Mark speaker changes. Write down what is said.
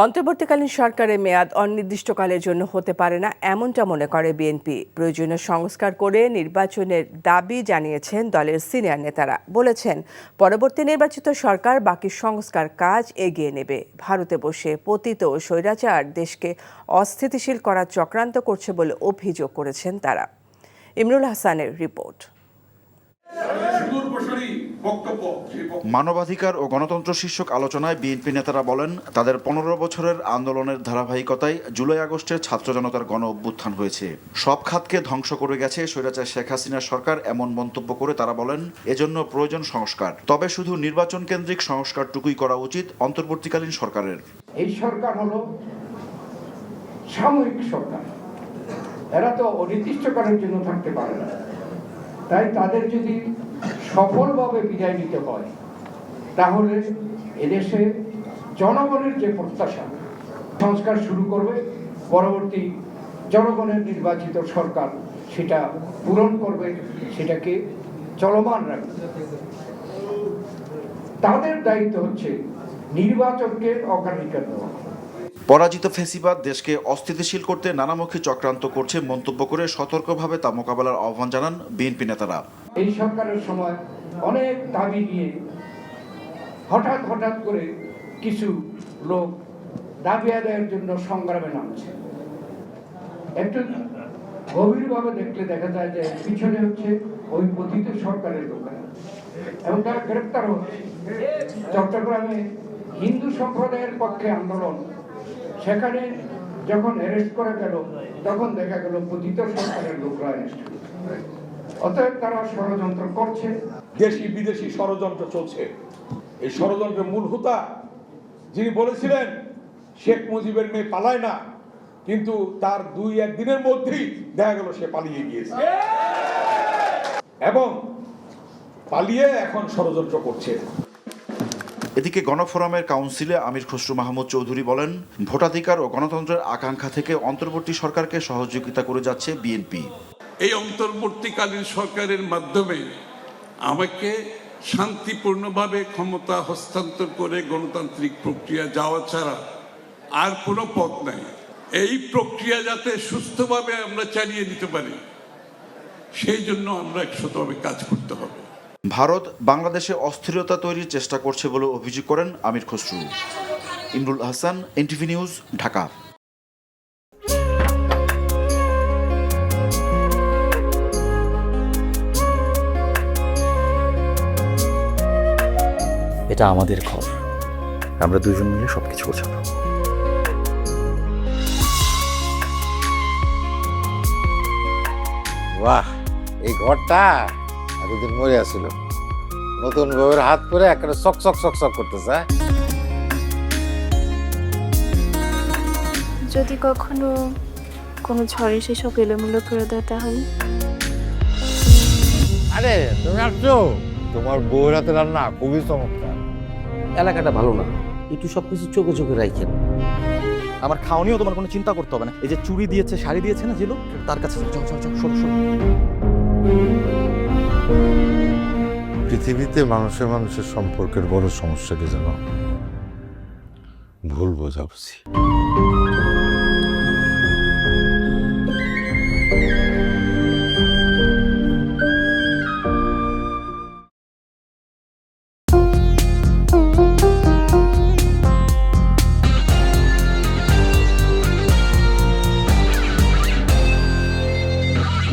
Speaker 1: অন্তর্বর্তীকালীন সরকারের মেয়াদ অনির্দিষ্টকালের জন্য হতে পারে না, এমনটা মনে করে বিএনপি। প্রয়োজনীয় সংস্কার করে নির্বাচনের দাবি জানিয়েছেন দলের সিনিয়র নেতারা। বলেছেন, পরবর্তী নির্বাচিত সরকার বাকি সংস্কার কাজ এগিয়ে নেবে। ভারতে বসে পতিত স্বৈরাচার দেশকে অস্থিতিশীল করার চক্রান্ত করছে বলে অভিযোগ করেছেন তারা। ইমরুল হাসানের রিপোর্ট।
Speaker 2: মানবাধিকার ও গণতন্ত্র শীর্ষক আলোচনায় বিএনপি নেতারা বলেন, তাদের ১৫ বছরের আন্দোলনের ধারাবাহিকতায় জুলাই আগস্টের ছাত্র জনতার গণ অভ্যুত্থান হয়েছে। সব খাতকে ধ্বংস করে গেছে স্বৈরাচার শেখ হাসিনার সরকার। এমন মন্তব্য করে তারা বলেন, এজন্য প্রয়োজন সংস্কার। তবে শুধু নির্বাচন কেন্দ্রিক সংস্কারটুকুই করা উচিত অন্তর্বর্তীকালীন সরকারের।
Speaker 3: এই সরকার হলো সাময়িক সরকার, এরা তো অনির্দিষ্টকালের জন্য থাকতে পারে না। তাই তাদের যদি সফলভাবে বিদায় নিতে হয়, তাহলে এদেশে জনগণের যে প্রত্যাশা, সংস্কার শুরু করবে, পরবর্তী জনগণের নির্বাচিত সরকার সেটা পূরণ করবে, সেটাকে চলমান রাখবে। তাদের দায়িত্ব হচ্ছে নির্বাচনকে অগ্রাধিকার দেওয়া।
Speaker 2: পরাজিত ফ্যাসিবাদ দেশকে অস্থিতিশীল করতে নানামুখী চক্রান্ত করছে মন্তব্য করে সতর্কভাবে তা মোকাবেলার আহ্বান জানান বিএনপি নেতারা।
Speaker 3: এই সরকারের সময় অনেক দাবি নিয়ে হঠাৎ করে কিছু লোক দাবি আদায়ের জন্য সংগ্রামে নামছে। একটু গভীরভাবে দেখলে দেখা যায় যে পিছনে হচ্ছে ওই পতিত সরকারের লোকেরা, এবং তারা গ্রেপ্তার হচ্ছে। চট্টগ্রামে হিন্দু সম্প্রদায়ের পক্ষে আন্দোলন, সেখানে যখন অ্যারেস্ট করা গেল, তখন দেখা গেল পতিত সরকারের লোকরা অ্যারেস্ট। অতএব তারা ষড়যন্ত্র করছে,
Speaker 4: দেশি বিদেশি ষড়যন্ত্র চলছে। এই ষড়যন্ত্রের মূল হোতা যিনি বলেছিলেন শেখ মুজিবের মেয়ে পালায় না, কিন্তু তার ২-১ দিনের মধ্যেই দেখা গেল সে পালিয়ে গিয়েছে, এবং পালিয়ে এখন ষড়যন্ত্র করছে।
Speaker 2: এদিকে গণফোরামের কাউন্সিলে আমির খসরু মাহমুদ চৌধুরী বলেন, ভোটাধিকার ও গণতন্ত্রের আকাঙ্ক্ষা থেকে অন্তর্বর্তী সরকারকে সহযোগিতা করে যাচ্ছে বিএনপি।
Speaker 5: এই অন্তর্বর্তীকালীন সরকারের মাধ্যমে আমাকে শান্তিপূর্ণভাবে ক্ষমতা হস্তান্তর করে গণতান্ত্রিক প্রক্রিয়া যাওয়া ছাড়া আর কোনো পথ নাই। এই প্রক্রিয়া যাতে সুস্থভাবে আমরা চালিয়ে দিতে পারি, সেই জন্য আমরা একসাথে কাজ করতে হবে।
Speaker 2: ভারত বাংলাদেশে অস্থিরতা তৈরির চেষ্টা করছে বলে অভিযোগ করেন আমির খসরু। Imrul Hasan, NTV news, Dhaka.
Speaker 6: এটা আমাদের ঘর, আমরা দুজন মিলে সবকিছু গোছাবো।
Speaker 7: বাহ, এই ঘরটা এতদিন মরে আসছিল, নতুন বউয়ের হাত করে একটা চক চক চক চক করতেছে।
Speaker 8: যদি কখনো কোনো ঝড়ে সেসব এলোমেলো করে দেয় তাহলে?
Speaker 7: আরে তুমি আসছো, তোমার বউয়ের হাতে রান্না খুবই চমৎকার।
Speaker 6: এলাকাটা ভালো না, একটু সবকিছু চোখে চোখে রাখেন।
Speaker 9: আমার খাওয়ানিও তোমার কোনো চিন্তা করতে হবে না। এই যে চুড়ি দিয়েছে, শাড়ি দিয়েছে না জিলু, তার কাছে সরো।
Speaker 10: পৃথিবীতে মানুষের সম্পর্কের বড় সমস্যা কি জানো? ভুল বোঝাবুঝি।